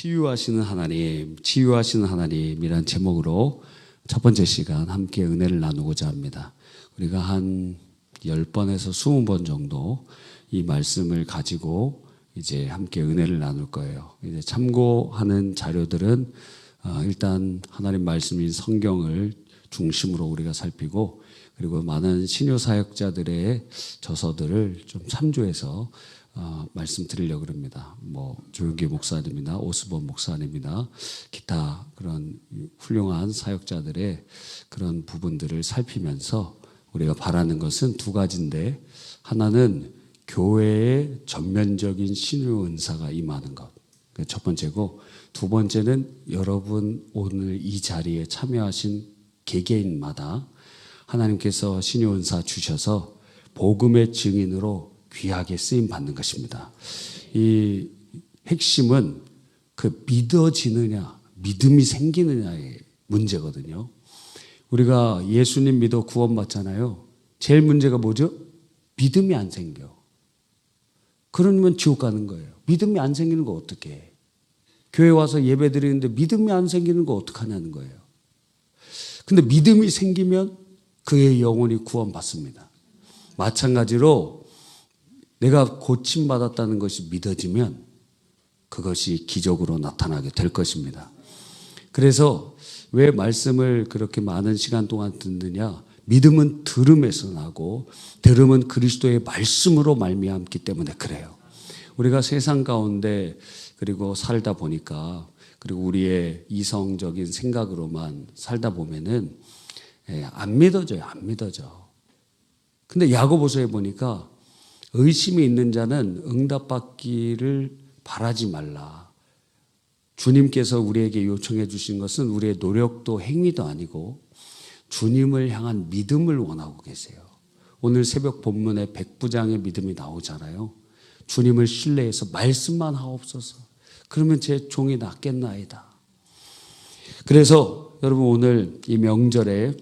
치유하시는 하나님, 치유하시는 하나님이란 제목으로 첫 번째 시간 함께 은혜를 나누고자 합니다. 우리가 한 10번에서 20번 정도 이 말씀을 가지고 이제 함께 은혜를 나눌 거예요. 이제 참고하는 자료들은 일단 하나님 말씀인 성경을 중심으로 우리가 살피고, 그리고 많은 신요 사역자들의 저서들을 좀 참조해서 말씀드리려고 합니다. 조용기 목사님이나 오스본 목사님이나 기타 그런 훌륭한 사역자들의 그런 부분들을 살피면서 우리가 바라는 것은 두 가지인데, 하나는 교회의 전면적인 신유 은사가 임하는 것, 첫 번째고, 두 번째는 여러분 오늘 이 자리에 참여하신 개개인마다 하나님께서 신유 은사 주셔서 복음의 증인으로 귀하게 쓰임 받는 것입니다. 이 핵심은 그 믿어지느냐, 믿음이 생기느냐의 문제거든요. 우리가 예수님 믿어 구원받잖아요. 제일 문제가 뭐죠? 믿음이 안 생겨. 그러면 지옥 가는 거예요. 믿음이 안 생기는 거 어떻게 해? 교회 와서 예배 드리는데 믿음이 안 생기는 거 어떡하냐는 거예요. 근데 믿음이 생기면 그의 영혼이 구원받습니다. 마찬가지로 내가 고침받았다는 것이 믿어지면 그것이 기적으로 나타나게 될 것입니다. 그래서 왜 말씀을 그렇게 많은 시간 동안 듣느냐? 믿음은 들음에서 나고, 들음은 그리스도의 말씀으로 말미암기 때문에 그래요. 우리가 세상 가운데 그리고 살다 보니까, 그리고 우리의 이성적인 생각으로만 살다 보면은 안 믿어져요. 안 믿어져. 근데 야고보서에 보니까 의심이 있는 자는 응답받기를 바라지 말라. 주님께서 우리에게 요청해 주신 것은 우리의 노력도 행위도 아니고 주님을 향한 믿음을 원하고 계세요. 오늘 새벽 본문에 백부장의 믿음이 나오잖아요. 주님을 신뢰해서 말씀만 하옵소서. 그러면 제 종이 낫겠나이다. 그래서 여러분 오늘 이 명절에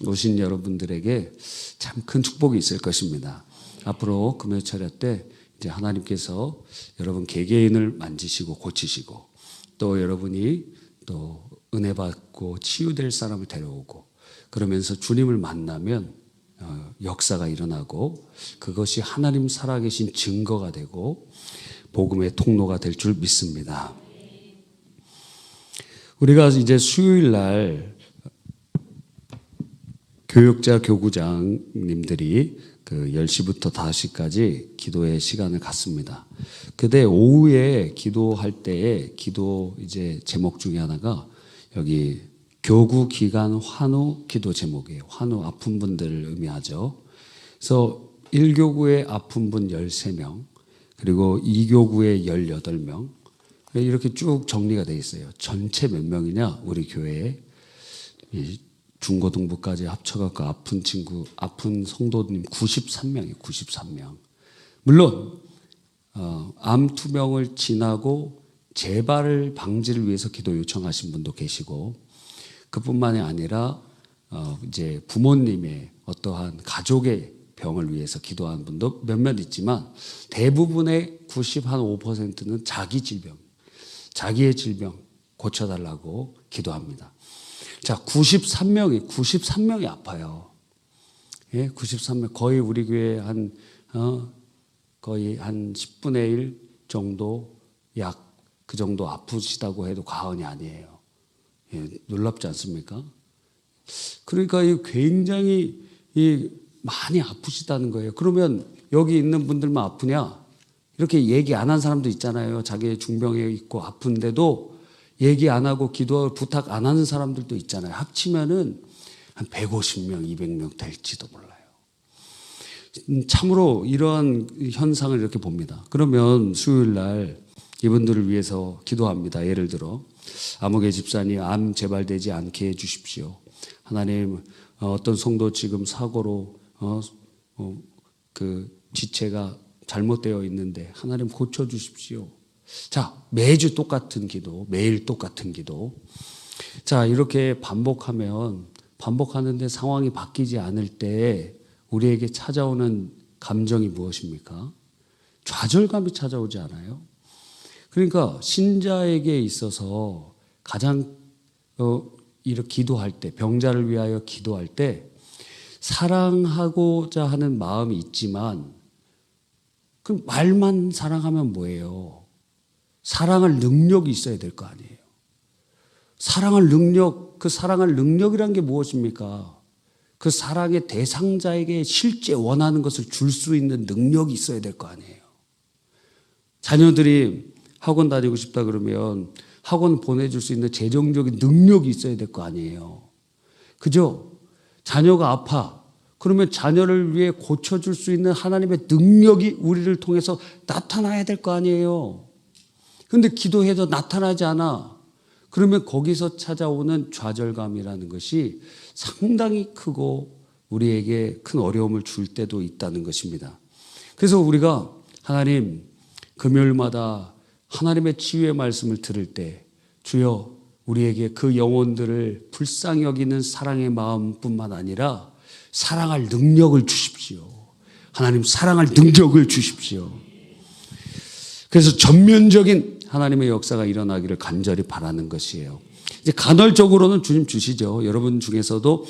오신 여러분들에게 참 큰 축복이 있을 것입니다. 앞으로 금요철야 때 이제 하나님께서 여러분 개개인을 만지시고 고치시고, 또 여러분이 또 은혜 받고 치유될 사람을 데려오고, 그러면서 주님을 만나면 역사가 일어나고 그것이 하나님 살아계신 증거가 되고 복음의 통로가 될 줄 믿습니다. 우리가 이제 수요일 날 교육자 교구장님들이 10시부터 5시까지 기도의 시간을 갖습니다. 그때 오후에 기도할 때에 기도 이제 제목 중에 하나가 여기 교구 기간 환우 기도 제목이에요. 환우 아픈 분들을 의미하죠. 그래서 1교구에 아픈 분 13명, 그리고 2교구에 18명, 이렇게 쭉 정리가 되어 있어요. 전체 몇 명이냐? 우리 교회에 중고등부까지 합쳐갖고 아픈 친구, 아픈 성도님 93명이에요. 93명. 물론 암 투병을 지나고 재발 방지를 위해서 기도 요청하신 분도 계시고, 그뿐만이 아니라 이제 부모님의 어떠한 가족의 병을 위해서 기도하는 분도 몇몇 있지만, 대부분의 95%는 자기 질병, 자기의 질병 고쳐달라고 기도합니다. 자, 93명이 아파요. 예, 93명. 거의 우리 교회 거의 한 10분의 1 정도, 약 그 정도 아프시다고 해도 과언이 아니에요. 예, 놀랍지 않습니까? 그러니까 굉장히 많이 아프시다는 거예요. 그러면 여기 있는 분들만 아프냐? 이렇게 얘기 안 한 사람도 있잖아요. 자기 중병에 있고 아픈데도 얘기 안 하고 기도 부탁 안 하는 사람들도 있잖아요. 합치면은 한 150명, 200명 될지도 몰라요. 참으로 이러한 현상을 이렇게 봅니다. 그러면 수요일 날 이분들을 위해서 기도합니다. 예를 들어 아무개 집사님 암 재발되지 않게 해 주십시오. 하나님, 어떤 성도 지금 사고로 그 지체가 잘못되어 있는데 하나님 고쳐 주십시오. 자, 매주 똑같은 기도, 매일 똑같은 기도. 자, 이렇게 반복하는데 상황이 바뀌지 않을 때 우리에게 찾아오는 감정이 무엇입니까? 좌절감이 찾아오지 않아요? 그러니까 신자에게 있어서 가장 이렇게 기도할 때, 병자를 위하여 기도할 때 사랑하고자 하는 마음이 있지만 그 말만 사랑하면 뭐예요? 사랑할 능력이 있어야 될 거 아니에요. 사랑할 능력, 그 사랑할 능력이란 게 무엇입니까? 그 사랑의 대상자에게 실제 원하는 것을 줄 수 있는 능력이 있어야 될 거 아니에요. 자녀들이 학원 다니고 싶다 그러면 학원 보내줄 수 있는 재정적인 능력이 있어야 될 거 아니에요. 그죠? 자녀가 아파. 그러면 자녀를 위해 고쳐줄 수 있는 하나님의 능력이 우리를 통해서 나타나야 될 거 아니에요. 그런데 기도해도 나타나지 않아. 그러면 거기서 찾아오는 좌절감이라는 것이 상당히 크고 우리에게 큰 어려움을 줄 때도 있다는 것입니다. 그래서 우리가 하나님, 금요일마다 하나님의 치유의 말씀을 들을 때 주여 우리에게 그 영혼들을 불쌍히 여기는 사랑의 마음뿐만 아니라 사랑할 능력을 주십시오. 하나님 사랑할 능력을 주십시오. 그래서 전면적인 하나님의 역사가 일어나기를 간절히 바라는 것이에요. 이제 간헐적으로는 주님 주시죠. 여러분 중에서도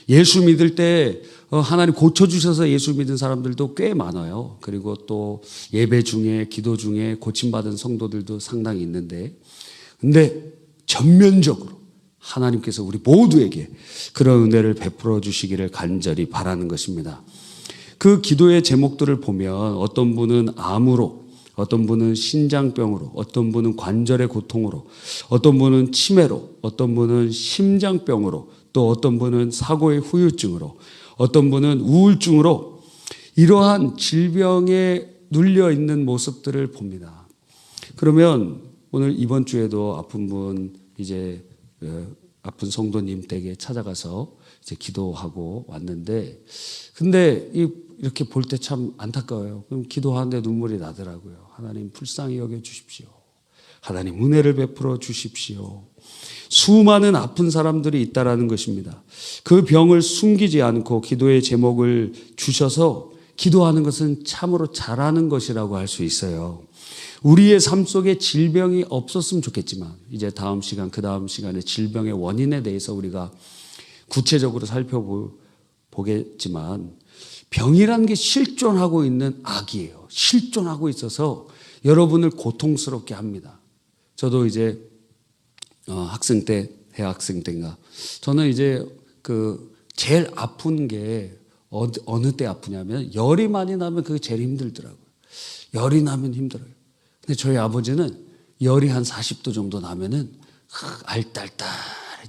예수 믿을 때 하나님 고쳐주셔서 예수 믿은 사람들도 꽤 많아요. 그리고 또 예배 중에 기도 중에 고침받은 성도들도 상당히 있는데, 근데 전면적으로 하나님께서 우리 모두에게 그런 은혜를 베풀어 주시기를 간절히 바라는 것입니다. 그 기도의 제목들을 보면 어떤 분은 암으로, 어떤 분은 신장병으로, 어떤 분은 관절의 고통으로, 어떤 분은 치매로, 어떤 분은 심장병으로, 또 어떤 분은 사고의 후유증으로, 어떤 분은 우울증으로 이러한 질병에 눌려 있는 모습들을 봅니다. 그러면 오늘 이번 주에도 아픈 분, 이제 아픈 성도님 댁에 찾아가서 이제 기도하고 왔는데, 근데 이렇게 볼 때 참 안타까워요. 그럼 기도하는데 눈물이 나더라고요. 하나님 불쌍히 여겨 주십시오. 하나님 은혜를 베풀어 주십시오. 수많은 아픈 사람들이 있다라는 것입니다. 그 병을 숨기지 않고 기도의 제목을 주셔서 기도하는 것은 참으로 잘하는 것이라고 할 수 있어요. 우리의 삶 속에 질병이 없었으면 좋겠지만 이제 다음 시간, 그 다음 시간에 질병의 원인에 대해서 우리가 구체적으로 살펴보겠지만 병이라는 게 실존하고 있는 악이에요. 실존하고 있어서 여러분을 고통스럽게 합니다. 저도 이제 학생 때, 대학생 때인가, 저는 이제 제일 아픈 게 어느 때 아프냐면 열이 많이 나면 그게 제일 힘들더라고요. 열이 나면 힘들어요. 근데 저희 아버지는 열이 한 40도 정도 나면은 알딸딸.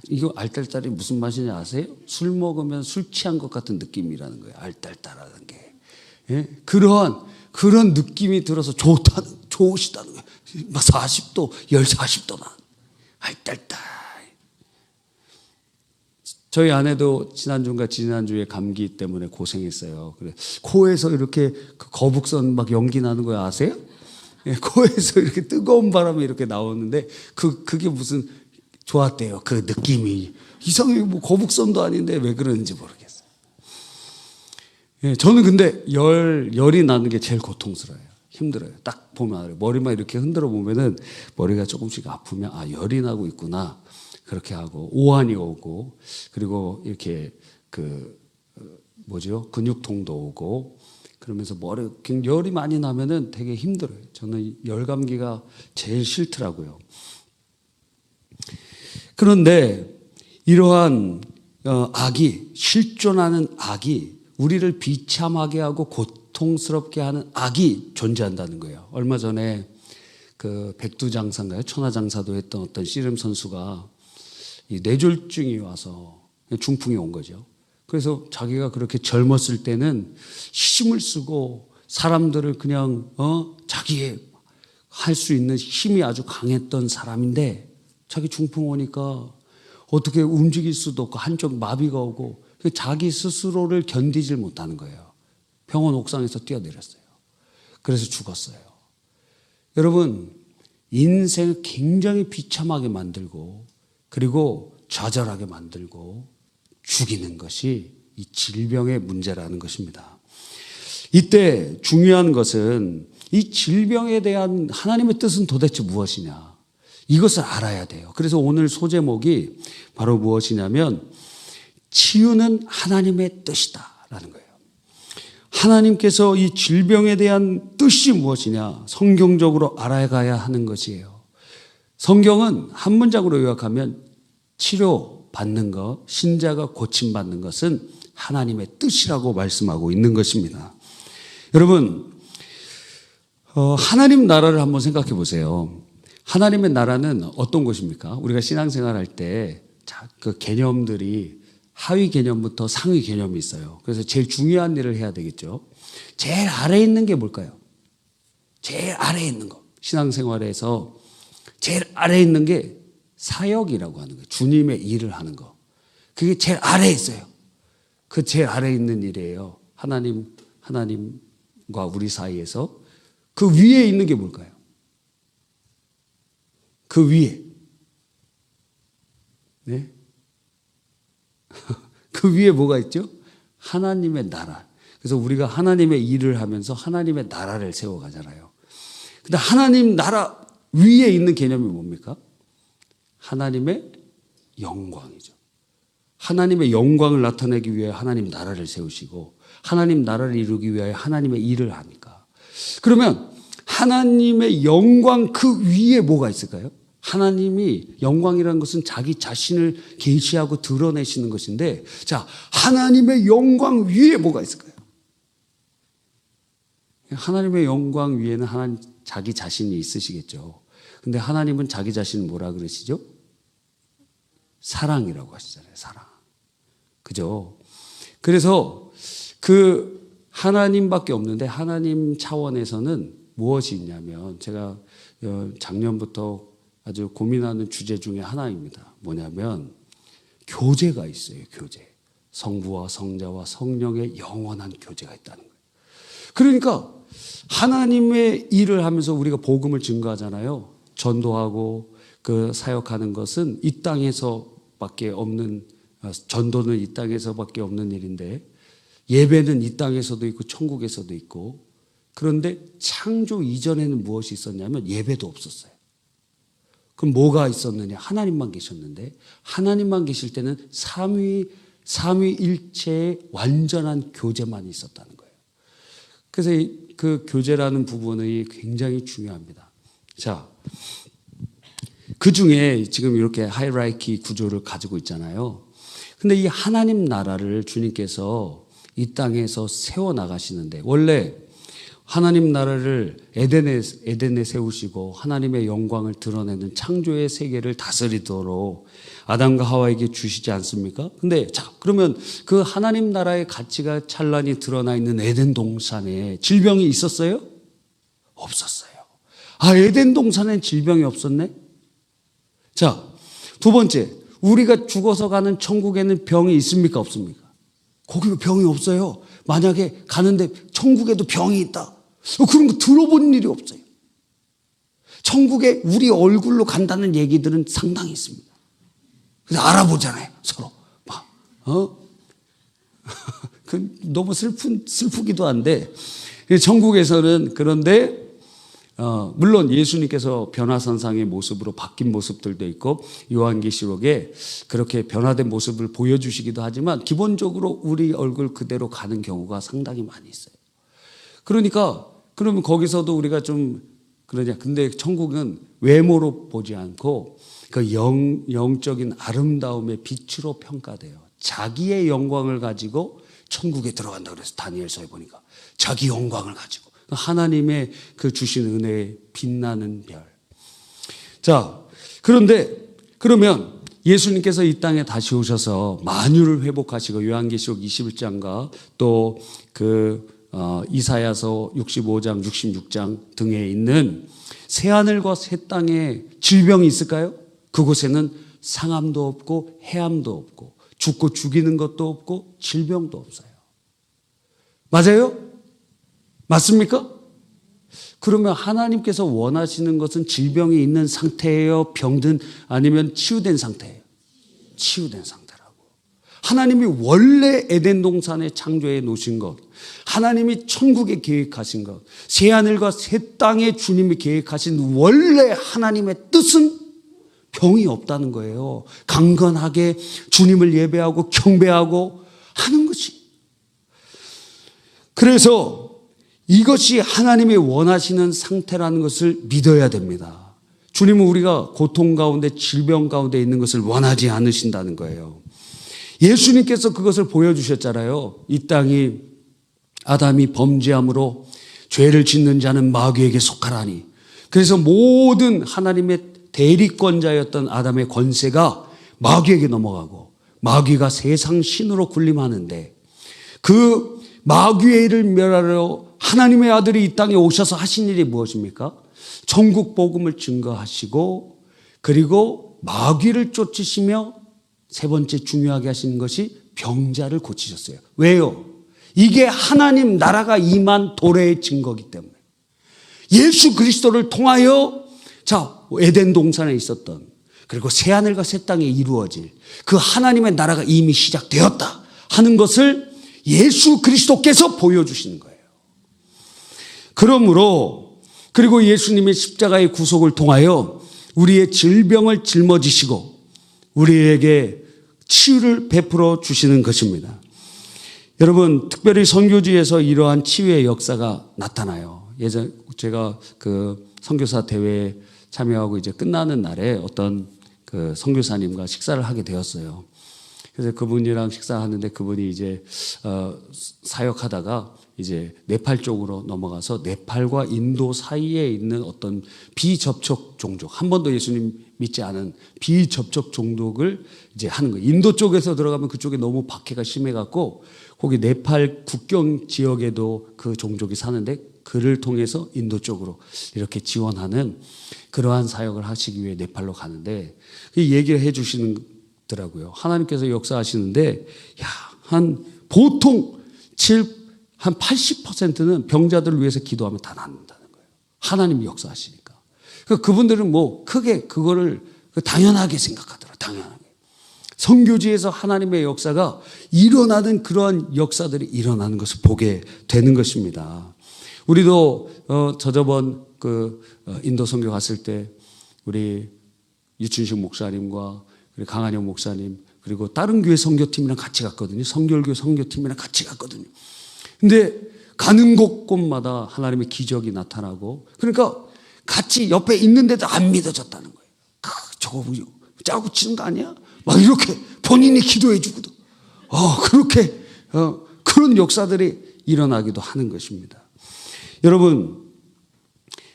이거 알딸딸이 무슨 맛이냐 아세요? 술 먹으면 술 취한 것 같은 느낌이라는 거예요. 알딸딸하는 게. 예? 그런 느낌이 들어서 좋으시다는 거예요. 막 40도, 열 40도 나. 알딸딸. 저희 아내도 지난주인가 지난주에 감기 때문에 고생했어요. 그래 코에서 이렇게 거북선 막 연기 나는 거 아세요? 예, 코에서 이렇게 뜨거운 바람이 이렇게 나오는데 그게 무슨 좋았대요. 그 느낌이 이상하게 뭐 거북선도 아닌데 왜 그러는지 모르겠어요. 예, 저는 근데 열이 나는 게 제일 고통스러워요. 힘들어요. 딱 보면 머리만 이렇게 흔들어 보면은 머리가 조금씩 아프면 열이 나고 있구나. 그렇게 하고 오한이 오고 그리고 이렇게 근육통도 오고 그러면서 열이 많이 나면은 되게 힘들어요. 저는 열감기가 제일 싫더라고요. 그런데 이러한 악이, 실존하는 악이 우리를 비참하게 하고 고통스럽게 하는 악이 존재한다는 거예요. 얼마 전에 백두장사인가요? 천하장사도 했던 어떤 씨름 선수가 이 뇌졸중이 와서 중풍이 온 거죠. 그래서 자기가 그렇게 젊었을 때는 힘을 쓰고 사람들을 그냥 자기의 할 수 있는 힘이 아주 강했던 사람인데 자기 중풍 오니까 어떻게 움직일 수도 없고 한쪽 마비가 오고 자기 스스로를 견디질 못하는 거예요. 병원 옥상에서 뛰어내렸어요. 그래서 죽었어요. 여러분, 인생을 굉장히 비참하게 만들고 그리고 좌절하게 만들고 죽이는 것이 이 질병의 문제라는 것입니다. 이때 중요한 것은 이 질병에 대한 하나님의 뜻은 도대체 무엇이냐? 이것을 알아야 돼요. 그래서 오늘 소제목이 바로 무엇이냐면 치유는 하나님의 뜻이다라는 거예요. 하나님께서 이 질병에 대한 뜻이 무엇이냐? 성경적으로 알아가야 하는 것이에요. 성경은 한 문장으로 요약하면 치료받는 것, 신자가 고침받는 것은 하나님의 뜻이라고 말씀하고 있는 것입니다. 여러분, 하나님 나라를 한번 생각해 보세요. 하나님의 나라는 어떤 것입니까? 우리가 신앙생활 할 때 그 개념들이 하위 개념부터 상위 개념이 있어요. 그래서 제일 중요한 일을 해야 되겠죠. 제일 아래에 있는 게 뭘까요? 제일 아래에 있는 거. 신앙생활에서 제일 아래에 있는 게 사역이라고 하는 거예요. 주님의 일을 하는 거. 그게 제일 아래에 있어요. 그 제일 아래에 있는 일이에요. 하나님과 우리 사이에서. 그 위에 있는 게 뭘까요? 그 위에. 네? 그 위에 뭐가 있죠? 하나님의 나라. 그래서 우리가 하나님의 일을 하면서 하나님의 나라를 세워가잖아요. 근데 하나님 나라 위에 있는 개념이 뭡니까? 하나님의 영광이죠. 하나님의 영광을 나타내기 위해 하나님 나라를 세우시고 하나님 나라를 이루기 위하여 하나님의 일을 하니까. 그러면 하나님의 영광 그 위에 뭐가 있을까요? 하나님이 영광이라는 것은 자기 자신을 계시하고 드러내시는 것인데, 자, 하나님의 영광 위에 뭐가 있을까요? 하나님의 영광 위에는 하나님 자기 자신이 있으시겠죠. 근데 하나님은 자기 자신을 뭐라 그러시죠? 사랑이라고 하시잖아요. 사랑. 그죠? 그래서 그 하나님밖에 없는데 하나님 차원에서는 무엇이 있냐면 제가 작년부터 아주 고민하는 주제 중에 하나입니다. 뭐냐면 교제가 있어요. 교제. 성부와 성자와 성령의 영원한 교제가 있다는 거예요. 그러니까 하나님의 일을 하면서 우리가 복음을 증거하잖아요. 전도하고 그 사역하는 것은 이 땅에서밖에 없는, 전도는 이 땅에서밖에 없는 일인데 예배는 이 땅에서도 있고 천국에서도 있고, 그런데 창조 이전에는 무엇이 있었냐면 예배도 없었어요. 그럼 뭐가 있었느냐? 하나님만 계셨는데 하나님만 계실 때는 삼위일체의 완전한 교제만 있었다는 거예요. 그래서 그 교제라는 부분이 굉장히 중요합니다. 자, 그 중에 지금 이렇게 하이라이키 구조를 가지고 있잖아요. 근데 이 하나님 나라를 주님께서 이 땅에서 세워나가시는데, 원래 하나님 나라를 에덴에 세우시고 하나님의 영광을 드러내는 창조의 세계를 다스리도록 아담과 하와에게 주시지 않습니까? 근데 자, 그러면 그 하나님 나라의 가치가 찬란히 드러나 있는 에덴 동산에 질병이 있었어요? 없었어요. 아, 에덴 동산엔 질병이 없었네? 자, 두 번째, 우리가 죽어서 가는 천국에는 병이 있습니까? 없습니까? 거기 병이 없어요. 만약에 가는데 천국에도 병이 있다. 그런 거 들어본 일이 없어요. 천국에 우리 얼굴로 간다는 얘기들은 상당히 있습니다. 그래서 알아보잖아요, 서로. 너무 슬프기도 한데, 천국에서는 그런데, 물론 예수님께서 변화선상의 모습으로 바뀐 모습들도 있고, 요한계시록에 그렇게 변화된 모습을 보여주시기도 하지만, 기본적으로 우리 얼굴 그대로 가는 경우가 상당히 많이 있어요. 그러니까, 그러면 거기서도 우리가 좀, 그러냐. 근데 천국은 외모로 보지 않고, 그 영적인 아름다움의 빛으로 평가돼요. 자기의 영광을 가지고 천국에 들어간다 그래서 다니엘서에 보니까 자기 영광을 가지고 하나님의 그 주신 은혜의 빛나는 별. 자, 그러면 예수님께서 이 땅에 다시 오셔서 만유를 회복하시고 요한계시록 21장과 또 이사야서 65장, 66장 등에 있는 새하늘과 새 땅에 질병이 있을까요? 그곳에는 상함도 없고 해함도 없고 죽고 죽이는 것도 없고 질병도 없어요. 맞아요? 맞습니까? 그러면 하나님께서 원하시는 것은 질병이 있는 상태예요? 병든 아니면 치유된 상태예요? 치유된 상태라고. 하나님이 원래 에덴 동산에 창조해 놓으신 것, 하나님이 천국에 계획하신 것, 새하늘과 새 땅에 주님이 계획하신 원래 하나님의 뜻은 병이 없다는 거예요. 강건하게 주님을 예배하고 경배하고 하는 것이. 그래서 이것이 하나님이 원하시는 상태라는 것을 믿어야 됩니다. 주님은 우리가 고통 가운데 질병 가운데 있는 것을 원하지 않으신다는 거예요. 예수님께서 그것을 보여주셨잖아요. 이 땅이 아담이 범죄함으로 죄를 짓는 자는 마귀에게 속하라니. 그래서 모든 하나님의 대리권자였던 아담의 권세가 마귀에게 넘어가고 마귀가 세상 신으로 군림하는데 그 마귀의 일을 멸하려 하나님의 아들이 이 땅에 오셔서 하신 일이 무엇입니까? 천국 복음을 증거하시고 그리고 마귀를 쫓으시며 세 번째 중요하게 하시는 것이 병자를 고치셨어요. 왜요? 이게 하나님 나라가 임한 도래의 증거이기 때문에. 예수 그리스도를 통하여 에덴 동산에 있었던 그리고 새하늘과 새 땅에 이루어질 그 하나님의 나라가 이미 시작되었다 하는 것을 예수 그리스도께서 보여주시는 거예요. 그러므로 그리고 예수님의 십자가의 구속을 통하여 우리의 질병을 짊어지시고 우리에게 치유를 베풀어 주시는 것입니다. 여러분, 특별히 선교지에서 이러한 치유의 역사가 나타나요. 예전 제가 그 선교사 대회에 참여하고 이제 끝나는 날에 어떤 그 선교사님과 식사를 하게 되었어요. 그래서 그분이랑 식사하는데 그분이 이제 사역하다가 이제 네팔 쪽으로 넘어가서 네팔과 인도 사이에 있는 어떤 비접촉 종족, 한 번도 예수님 믿지 않은 비접촉 종족을 이제 하는 거예요. 인도 쪽에서 들어가면 그쪽에 너무 박해가 심해갖고 거기 네팔 국경 지역에도 그 종족이 사는데 그를 통해서 인도 쪽으로 이렇게 지원하는 그러한 사역을 하시기 위해 네팔로 가는데 이 얘기를 해 주시더라고요. 하나님께서 역사하시는데 한 보통 한 80%는 병자들을 위해서 기도하면 다 낫는다는 거예요. 하나님이 역사하시니까. 그분들은 뭐 크게 그거를 당연하게 생각하더라고요. 당연하게. 선교지에서 하나님의 역사가 일어나는 그러한 역사들이 일어나는 것을 보게 되는 것입니다. 우리도 저번 인도 선교 갔을 때 우리 유춘식 목사님과 그리고 강한영 목사님 그리고 다른 교회 선교팀이랑 같이 갔거든요. 성결교 선교팀이랑 같이 갔거든요. 근데 가는 곳곳마다 하나님의 기적이 나타나고 그러니까 같이 옆에 있는데도 안 믿어졌다는 거예요. 저거 짜고 치는 거 아니야? 막 이렇게 본인이 기도해 주고도 그렇게 그런 역사들이 일어나기도 하는 것입니다. 여러분,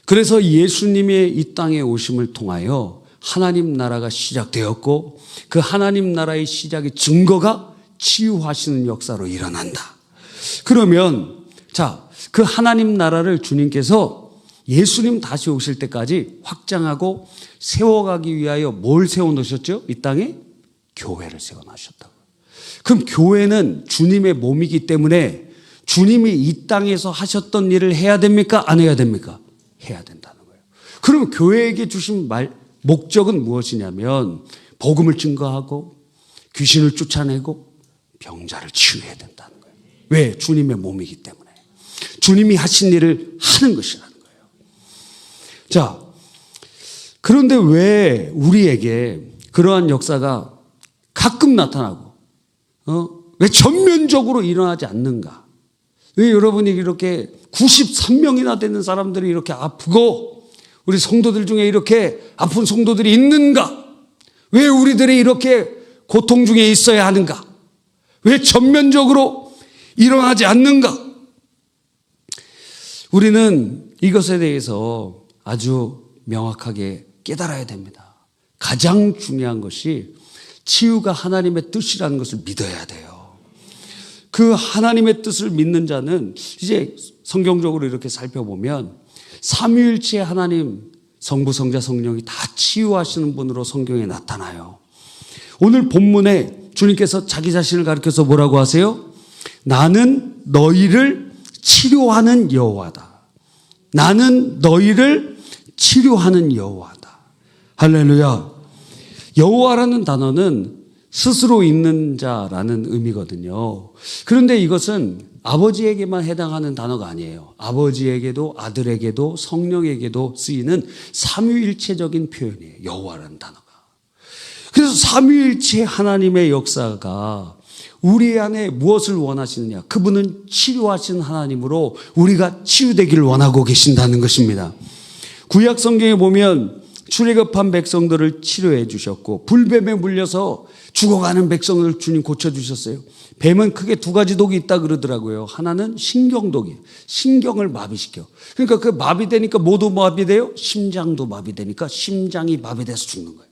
그래서 예수님의 이 땅에 오심을 통하여 하나님 나라가 시작되었고 그 하나님 나라의 시작의 증거가 치유하시는 역사로 일어난다. 그러면 그 하나님 나라를 주님께서 예수님 다시 오실 때까지 확장하고 세워가기 위하여 뭘 세워놓으셨죠? 이 땅에 교회를 세워놓으셨다고. 그럼 교회는 주님의 몸이기 때문에 주님이 이 땅에서 하셨던 일을 해야 됩니까? 안 해야 됩니까? 해야 된다는 거예요. 그럼 교회에게 주신 목적은 무엇이냐면 복음을 증거하고 귀신을 쫓아내고 병자를 치유해야 된다는 거예요. 왜? 주님의 몸이기 때문에. 주님이 하신 일을 하는 것이라는 거예요. 그런데 왜 우리에게 그러한 역사가 가끔 나타나고 왜 전면적으로 일어나지 않는가? 왜 여러분이 이렇게 93명이나 되는 사람들이 이렇게 아프고 우리 성도들 중에 이렇게 아픈 성도들이 있는가? 왜 우리들이 이렇게 고통 중에 있어야 하는가? 왜 전면적으로 일어나지 않는가? 우리는 이것에 대해서 아주 명확하게 깨달아야 됩니다. 가장 중요한 것이 치유가 하나님의 뜻이라는 것을 믿어야 돼요. 그 하나님의 뜻을 믿는 자는 이제 성경적으로 이렇게 살펴보면 삼위일체 하나님 성부 성자 성령이 다 치유하시는 분으로 성경에 나타나요. 오늘 본문에 주님께서 자기 자신을 가리켜서 뭐라고 하세요? 나는 너희를 치료하는 여호와다. 나는 너희를 치료하는 여호와다. 할렐루야. 여호와라는 단어는 스스로 있는 자라는 의미거든요. 그런데 이것은 아버지에게만 해당하는 단어가 아니에요. 아버지에게도 아들에게도 성령에게도 쓰이는 삼위일체적인 표현이에요. 여호와라는 단어가. 그래서 삼위일체 하나님의 역사가 우리 안에 무엇을 원하시느냐? 그분은 치료하시는 하나님으로 우리가 치유되기를 원하고 계신다는 것입니다. 구약 성경에 보면 출애굽한 백성들을 치료해 주셨고 불뱀에 물려서 죽어가는 백성을 주님 고쳐주셨어요. 뱀은 크게 두 가지 독이 있다 그러더라고요. 하나는 신경독이에요. 신경을 마비시켜. 그러니까 그 마비되니까 뭐도 마비돼요? 심장도 마비되니까 심장이 마비돼서 죽는 거예요.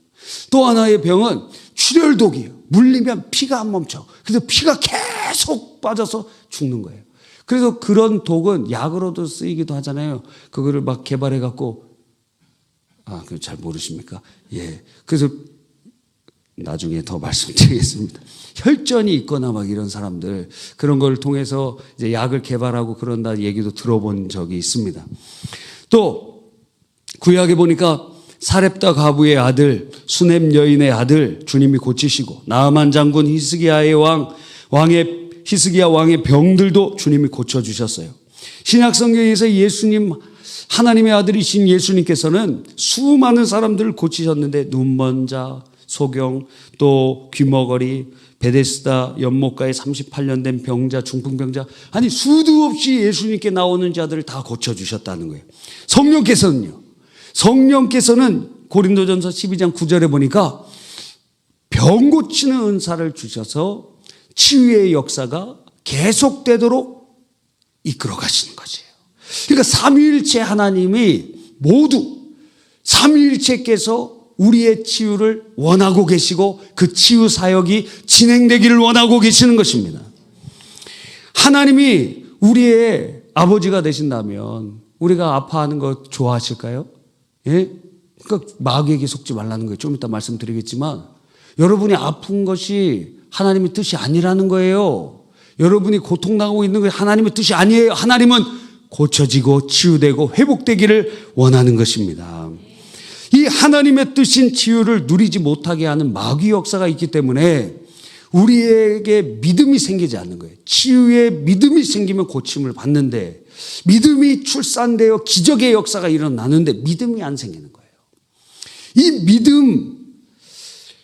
또 하나의 병은 출혈독이에요. 물리면 피가 안 멈춰. 그래서 피가 계속 빠져서 죽는 거예요. 그래서 그런 독은 약으로도 쓰이기도 하잖아요. 그거를 막 개발해 갖고 그거 잘 모르십니까? 예. 그래서 나중에 더 말씀드리겠습니다. 혈전이 있거나 막 이런 사람들 그런 걸 통해서 이제 약을 개발하고 그런다 얘기도 들어본 적이 있습니다. 또 구약에 보니까 사렙다 과부의 아들, 수넴 여인의 아들 주님이 고치시고 나아만 장군 히스기야 왕의 병들도 주님이 고쳐주셨어요. 신약 성경에서 예수님 하나님의 아들이신 예수님께서는 수많은 사람들을 고치셨는데 눈먼 자, 소경, 또 귀머거리, 베데스다 연못가에 38년 된 병자, 중풍병자 아니 수도 없이 예수님께 나오는 자들을 다 고쳐주셨다는 거예요. 성령께서는 고린도전서 12장 9절에 보니까 병 고치는 은사를 주셔서 치유의 역사가 계속되도록 이끌어 가시는 거죠. 그러니까 삼위일체 하나님이 모두 삼위일체께서 우리의 치유를 원하고 계시고 그 치유 사역이 진행되기를 원하고 계시는 것입니다. 하나님이 우리의 아버지가 되신다면 우리가 아파하는 거 좋아하실까요? 예? 그러니까 마귀에게 속지 말라는 거예요. 좀 이따 말씀드리겠지만 여러분이 아픈 것이 하나님의 뜻이 아니라는 거예요. 여러분이 고통당하고 있는 것이 하나님의 뜻이 아니에요. 하나님은 고쳐지고 치유되고 회복되기를 원하는 것입니다. 이 하나님의 뜻인 치유를 누리지 못하게 하는 마귀 역사가 있기 때문에 우리에게 믿음이 생기지 않는 거예요. 치유에 믿음이 생기면 고침을 받는데 믿음이 출산되어 기적의 역사가 일어나는데 믿음이 안 생기는 거예요. 이 믿음,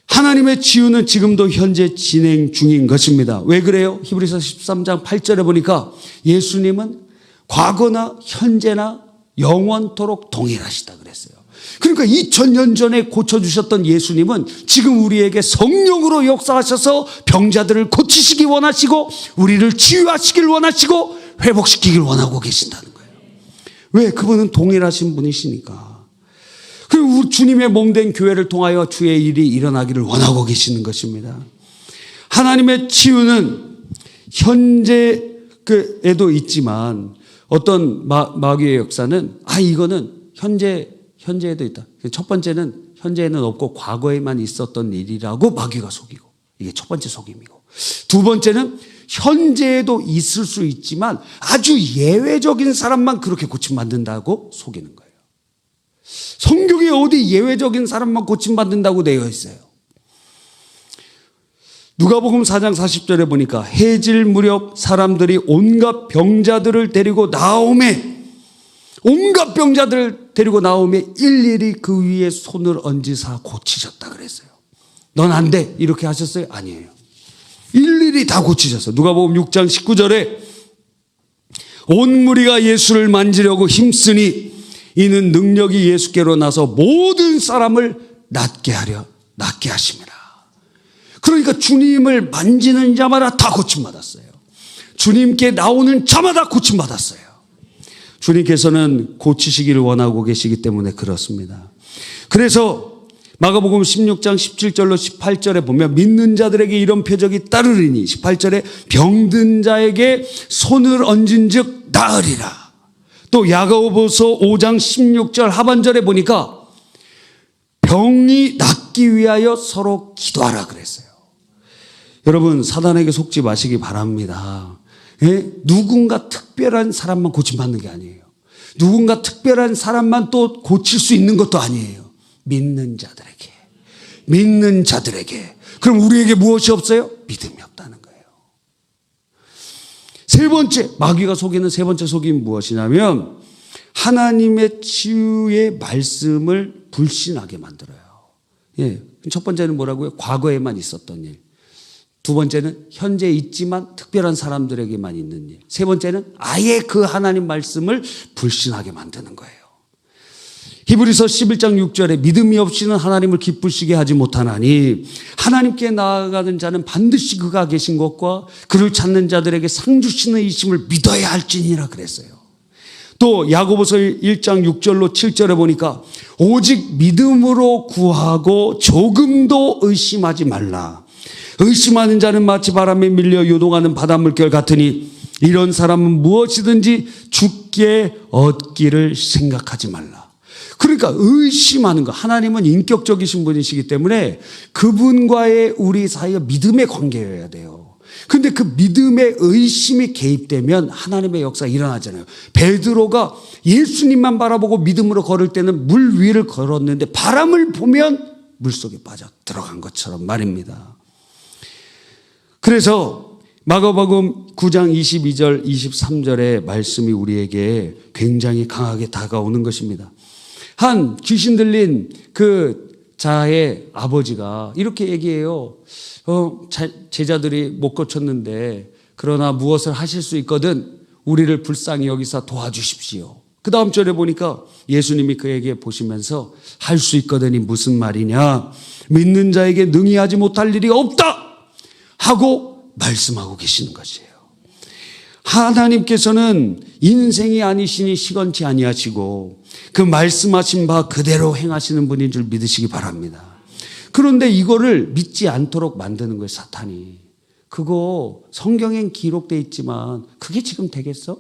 하나님의 치유는 지금도 현재 진행 중인 것입니다. 왜 그래요? 히브리서 13장 8절에 보니까 예수님은 과거나 현재나 영원토록 동일하시다 그랬어요. 그러니까 2000년 전에 고쳐주셨던 예수님은 지금 우리에게 성령으로 역사하셔서 병자들을 고치시기 원하시고 우리를 치유하시길 원하시고 회복시키길 원하고 계신다는 거예요. 왜? 그분은 동일하신 분이시니까. 그리고 주님의 몸된 교회를 통하여 주의 일이 일어나기를 원하고 계시는 것입니다. 하나님의 치유는 현재에도 있지만 어떤 마귀의 역사는 이거는 현재에도 있다. 첫 번째는 현재에는 없고 과거에만 있었던 일이라고 마귀가 속이고 이게 첫 번째 속임이고 두 번째는 현재에도 있을 수 있지만 아주 예외적인 사람만 그렇게 고침받는다고 속이는 거예요. 성경에 어디 예외적인 사람만 고침받는다고 되어 있어요. 누가복음 4장 40절에 보니까 해질 무렵 사람들이 온갖 병자들을 데리고 나오매 일일이 그 위에 손을 얹으사 고치셨다 그랬어요. 넌 안 돼 이렇게 하셨어요? 아니에요. 일일이 다 고치셨어요. 누가복음 6장 19절에 온 무리가 예수를 만지려고 힘쓰니 이는 능력이 예수께로 나서 모든 사람을 낫게 하심이라. 그러니까 주님을 만지는 자마다 다 고침받았어요. 주님께 나오는 자마다 고침받았어요. 주님께서는 고치시기를 원하고 계시기 때문에 그렇습니다. 그래서 마가복음 16장 17절로 18절에 보면 믿는 자들에게 이런 표적이 따르리니 18절에 병든 자에게 손을 얹은 즉 나으리라. 또 야고보서 5장 16절 하반절에 보니까 병이 낫기 위하여 서로 기도하라 그랬어요. 여러분 사단에게 속지 마시기 바랍니다. 예? 누군가 특별한 사람만 고침받는 게 아니에요. 누군가 특별한 사람만 또 고칠 수 있는 것도 아니에요. 믿는 자들에게 그럼 우리에게 무엇이 없어요? 믿음이 없다는 거예요. 세 번째, 마귀가 속이는 세 번째 속임이 무엇이냐면 하나님의 치유의 말씀을 불신하게 만들어요. 예, 첫 번째는 뭐라고요? 과거에만 있었던 일. 두 번째는 현재 있지만 특별한 사람들에게만 있는 일. 세 번째는 아예 그 하나님 말씀을 불신하게 만드는 거예요. 히브리서 11장 6절에 믿음이 없이는 하나님을 기쁘시게 하지 못하나니 하나님께 나아가는 자는 반드시 그가 계신 것과 그를 찾는 자들에게 상 주시는 이심을 믿어야 할지니라 그랬어요. 또 야고보서 1장 6절로 7절에 보니까 오직 믿음으로 구하고 조금도 의심하지 말라. 의심하는 자는 마치 바람에 밀려 요동하는 바닷물결 같으니 이런 사람은 무엇이든지 죽게 얻기를 생각하지 말라. 그러니까 의심하는 거. 하나님은 인격적이신 분이시기 때문에 그분과의 우리 사이가 믿음의 관계여야 돼요. 근데 그 믿음의 의심이 개입되면 하나님의 역사가 일어나잖아요. 베드로가 예수님만 바라보고 믿음으로 걸을 때는 물 위를 걸었는데 바람을 보면 물속에 빠져 들어간 것처럼 말입니다. 그래서 마가복음 9장 22절 23절의 말씀이 우리에게 굉장히 강하게 다가오는 것입니다. 한 귀신 들린 그 자의 아버지가 이렇게 얘기해요. 제자들이 못 고쳤는데 그러나 무엇을 하실 수 있거든 우리를 불쌍히 여기사 도와주십시오. 그 다음 절에 보니까 예수님이 그에게 보시면서 할 수 있거든이 무슨 말이냐, 믿는 자에게 능히 하지 못할 일이 없다 하고 말씀하고 계시는 것이에요. 하나님께서는 인생이 아니시니 시건치 아니하시고 그 말씀하신 바 그대로 행하시는 분인 줄 믿으시기 바랍니다. 그런데 이거를 믿지 않도록 만드는 거예요, 사탄이. 그거 성경엔 기록되어 있지만 그게 지금 되겠어?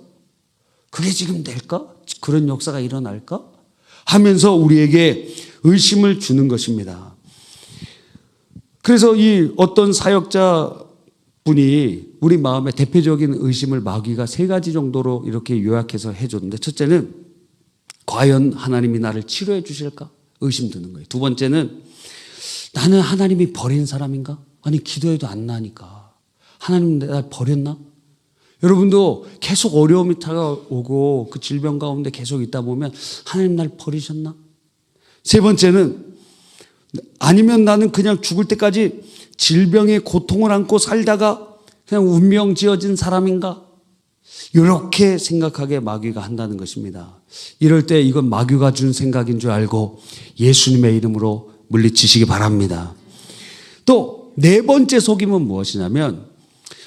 그게 지금 될까? 그런 역사가 일어날까? 하면서 우리에게 의심을 주는 것입니다. 그래서 이 어떤 사역자 분이 우리 마음의 대표적인 의심을 마귀가 세 가지 정도로 이렇게 요약해서 해줬는데, 첫째는 과연 하나님이 나를 치료해 주실까? 의심 드는 거예요. 두 번째는 나는 하나님이 버린 사람인가? 아니 기도해도 안 나니까 하나님 날 버렸나? 여러분도 계속 어려움이 다가오고 그 질병 가운데 계속 있다 보면 하나님 날 버리셨나? 세 번째는 아니면 나는 그냥 죽을 때까지 질병의 고통을 안고 살다가 그냥 운명 지어진 사람인가? 이렇게 생각하게 마귀가 한다는 것입니다. 이럴 때 이건 마귀가 준 생각인 줄 알고 예수님의 이름으로 물리치시기 바랍니다. 또 네 번째 속임은 무엇이냐면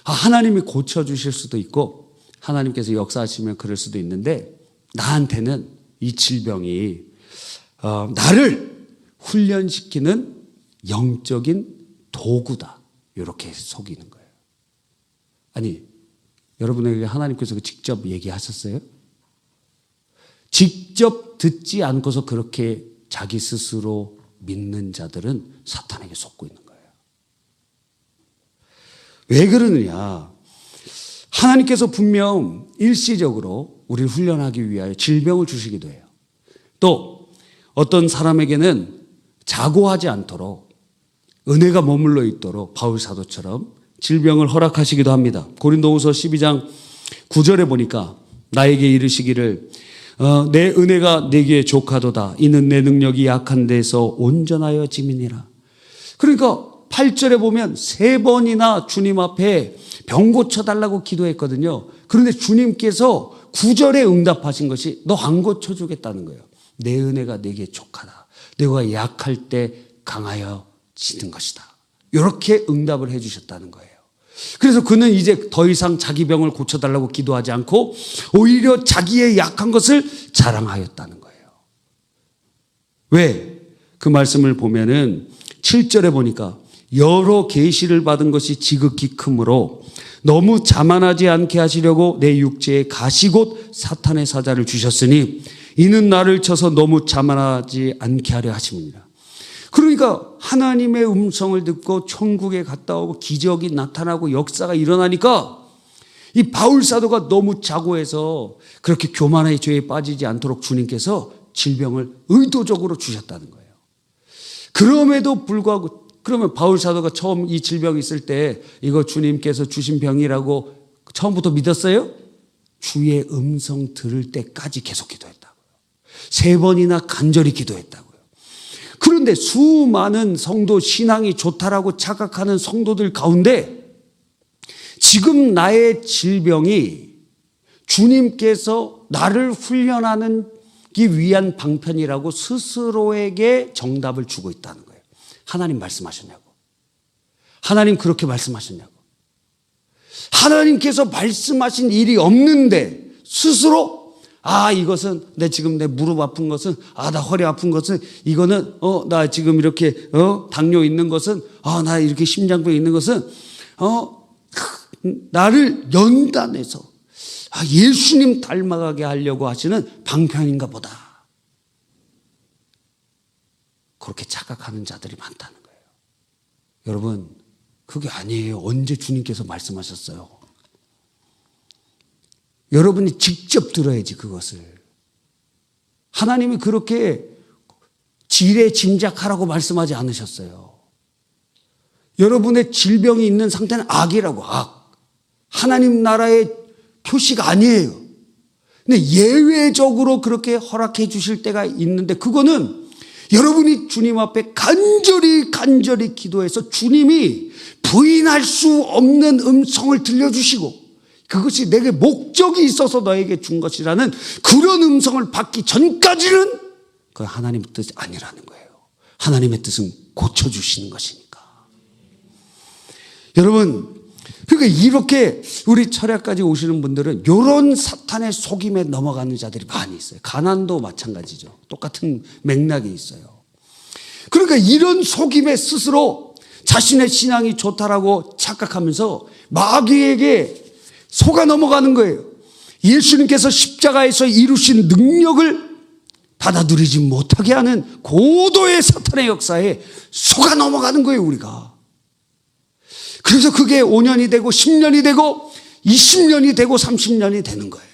하나님이 고쳐주실 수도 있고 하나님께서 역사하시면 그럴 수도 있는데 나한테는 이 질병이 나를 훈련시키는 영적인 도구다. 이렇게 속이는 거예요. 아니 여러분에게 하나님께서 직접 얘기하셨어요? 직접 듣지 않고서 그렇게 자기 스스로 믿는 자들은 사탄에게 속고 있는 거예요. 왜 그러느냐? 하나님께서 분명 일시적으로 우리를 훈련하기 위하여 질병을 주시기도 해요. 또 어떤 사람에게는 자고하지 않도록 은혜가 머물러 있도록 바울 사도처럼 질병을 허락하시기도 합니다. 고린도후서 12장 9절에 보니까 나에게 이르시기를 내 은혜가 내게 족하도다. 이는 내 능력이 약한 데서 온전하여 짐이니라. 그러니까 8절에 보면 3번이나 주님 앞에 병 고쳐달라고 기도했거든요. 그런데 주님께서 9절에 응답하신 것이 너 안 고쳐주겠다는 거예요. 내 은혜가 내게 족하다. 내가 약할 때 강하여 지는 것이다. 이렇게 응답을 해 주셨다는 거예요. 그래서 그는 이제 더 이상 자기 병을 고쳐달라고 기도하지 않고 오히려 자기의 약한 것을 자랑하였다는 거예요. 왜? 그 말씀을 보면은 7절에 보니까 여러 계시를 받은 것이 지극히 크므로 너무 자만하지 않게 하시려고 내 육체에 가시곧 사탄의 사자를 주셨으니 이는 나를 쳐서 너무 자만하지 않게 하려 하심이니라. 그러니까 하나님의 음성을 듣고 천국에 갔다 오고 기적이 나타나고 역사가 일어나니까 이 바울 사도가 너무 자고해서 그렇게 교만의 죄에 빠지지 않도록 주님께서 질병을 의도적으로 주셨다는 거예요. 그럼에도 불구하고 그러면 바울 사도가 처음 이 질병이 있을 때 이거 주님께서 주신 병이라고 처음부터 믿었어요? 주의 음성 들을 때까지 계속 기도했다고요. 3번이나 간절히 기도했다고요. 그런데 수많은 성도, 신앙이 좋다라고 착각하는 성도들 가운데 지금 나의 질병이 주님께서 나를 훈련하기 위한 방편이라고 스스로에게 정답을 주고 있다는 거예요. 하나님 말씀하셨냐고. 하나님 그렇게 말씀하셨냐고. 하나님께서 말씀하신 일이 없는데 스스로 이것은 지금 내 무릎 아픈 것은 나 허리 아픈 것은 이거는 나 지금 이렇게 당뇨 있는 것은 나 이렇게 심장병 있는 것은 나를 연단해서 예수님 닮아가게 하려고 하시는 방편인가 보다. 그렇게 착각하는 자들이 많다는 거예요. 여러분, 그게 아니에요. 언제 주님께서 말씀하셨어요? 여러분이 직접 들어야지 그것을. 하나님이 그렇게 지레 짐작하라고 말씀하지 않으셨어요. 여러분의 질병이 있는 상태는 악이라고, 악. 하나님 나라의 표시가 아니에요. 근데 예외적으로 그렇게 허락해 주실 때가 있는데 그거는 여러분이 주님 앞에 간절히 기도해서 주님이 부인할 수 없는 음성을 들려주시고 그것이 내게 목적이 있어서 너에게 준 것이라는 그런 음성을 받기 전까지는 그건 하나님의 뜻이 아니라는 거예요. 하나님의 뜻은 고쳐주시는 것이니까. 여러분, 그러니까 이렇게 우리 철야까지 오시는 분들은 이런 사탄의 속임에 넘어가는 자들이 많이 있어요. 가난도 마찬가지죠. 똑같은 맥락이 있어요. 그러니까 이런 속임에 스스로 자신의 신앙이 좋다라고 착각하면서 마귀에게 속아 넘어가는 거예요. 예수님께서 십자가에서 이루신 능력을 받아들이지 못하게 하는 고도의 사탄의 역사에 속아 넘어가는 거예요, 우리가. 그래서 그게 5년이 되고 10년이 되고 20년이 되고 30년이 되는 거예요.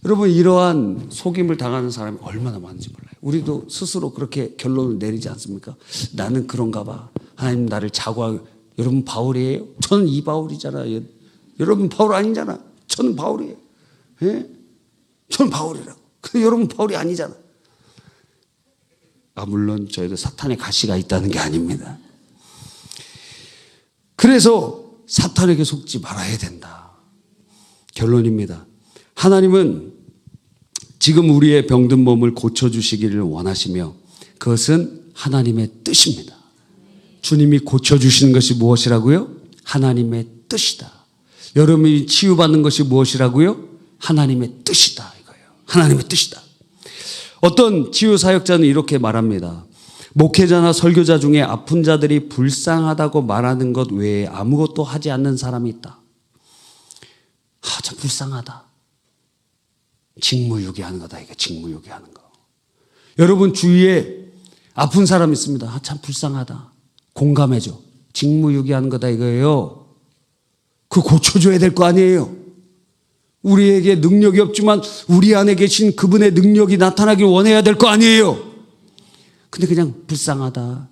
여러분, 이러한 속임을 당하는 사람이 얼마나 많은지 몰라요. 우리도 스스로 그렇게 결론을 내리지 않습니까? 나는 그런가 봐. 하나님 나를 자고하고. 여러분 바울이에요? 저는 이 바울이잖아요. 여러분 바울 아니잖아. 저는 바울이에요. 예? 저는 바울이라고. 근데 여러분 바울이 아니잖아. 물론 저희도 사탄의 가시가 있다는 게 아닙니다. 그래서 사탄에게 속지 말아야 된다. 결론입니다. 하나님은 지금 우리의 병든 몸을 고쳐주시기를 원하시며 그것은 하나님의 뜻입니다. 주님이 고쳐주시는 것이 무엇이라고요? 하나님의 뜻이다. 여러분이 치유받는 것이 무엇이라고요? 하나님의 뜻이다. 이거예요. 하나님의 뜻이다. 어떤 치유사역자는 이렇게 말합니다. 목회자나 설교자 중에 아픈 자들이 불쌍하다고 말하는 것 외에 아무것도 하지 않는 사람이 있다. 참 불쌍하다. 직무유기하는 거다. 이게 직무유기하는 거. 여러분 주위에 아픈 사람 있습니다. 참 불쌍하다. 공감해줘. 직무유기하는 거다 이거예요. 그 고쳐줘야 될 거 아니에요. 우리에게 능력이 없지만 우리 안에 계신 그분의 능력이 나타나길 원해야 될 거 아니에요. 근데 그냥 불쌍하다.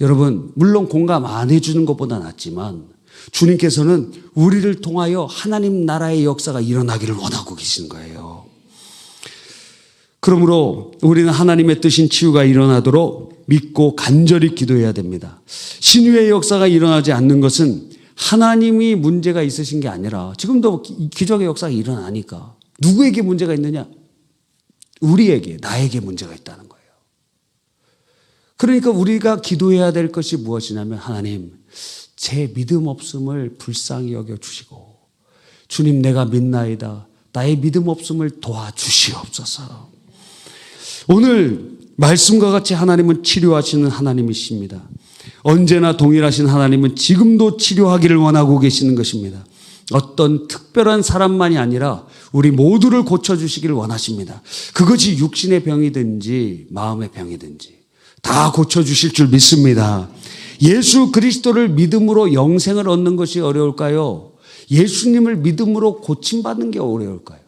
여러분, 물론 공감 안 해주는 것보다 낫지만 주님께서는 우리를 통하여 하나님 나라의 역사가 일어나기를 원하고 계시는 거예요. 그러므로 우리는 하나님의 뜻인 치유가 일어나도록 믿고 간절히 기도해야 됩니다. 신유의 역사가 일어나지 않는 것은 하나님이 문제가 있으신 게 아니라 지금도 기적의 역사가 일어나니까 누구에게 문제가 있느냐? 우리에게, 나에게 문제가 있다는 거예요. 그러니까 우리가 기도해야 될 것이 무엇이냐면 하나님, 제 믿음 없음을 불쌍히 여겨주시고 주님 내가 믿나이다. 나의 믿음 없음을 도와주시옵소서. 오늘 말씀과 같이 하나님은 치료하시는 하나님이십니다. 언제나 동일하신 하나님은 지금도 치료하기를 원하고 계시는 것입니다. 어떤 특별한 사람만이 아니라 우리 모두를 고쳐주시기를 원하십니다. 그것이 육신의 병이든지 마음의 병이든지 다 고쳐주실 줄 믿습니다. 예수 그리스도를 믿음으로 영생을 얻는 것이 어려울까요? 예수님을 믿음으로 고침받는 게 어려울까요?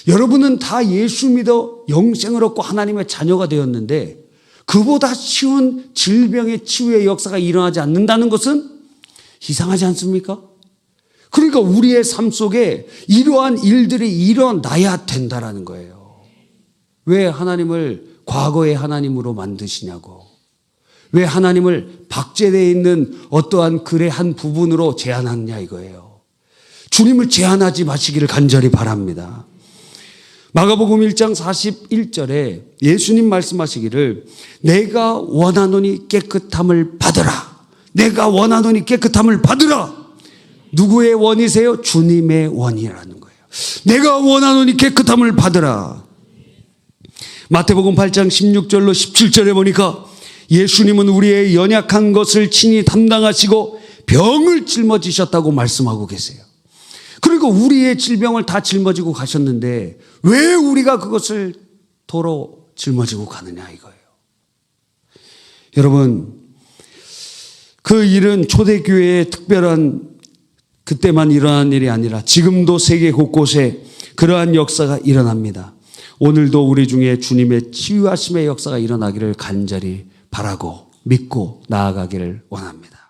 여러분은 다 예수 믿어 영생을 얻고 하나님의 자녀가 되었는데 그보다 쉬운 질병의 치유의 역사가 일어나지 않는다는 것은 이상하지 않습니까? 그러니까 우리의 삶 속에 이러한 일들이 일어나야 된다라는 거예요. 왜 하나님을 과거의 하나님으로 만드시냐고. 왜 하나님을 박제되어 있는 어떠한 글의 한 부분으로 제한하느냐 이거예요. 주님을 제한하지 마시기를 간절히 바랍니다. 마가복음 1장 41절에 예수님 말씀하시기를 내가 원하노니 깨끗함을 받으라. 내가 원하노니 깨끗함을 받으라. 누구의 원이세요? 주님의 원이라는 거예요. 내가 원하노니 깨끗함을 받으라. 마태복음 8장 16절로 17절에 보니까 예수님은 우리의 연약한 것을 친히 담당하시고 병을 짊어지셨다고 말씀하고 계세요. 그리고 우리의 질병을 다 짊어지고 가셨는데 왜 우리가 그것을 도로 짊어지고 가느냐 이거예요. 여러분, 그 일은 초대교회의 특별한 그때만 일어난 일이 아니라 지금도 세계 곳곳에 그러한 역사가 일어납니다. 오늘도 우리 중에 주님의 치유하심의 역사가 일어나기를 간절히 바라고 믿고 나아가기를 원합니다.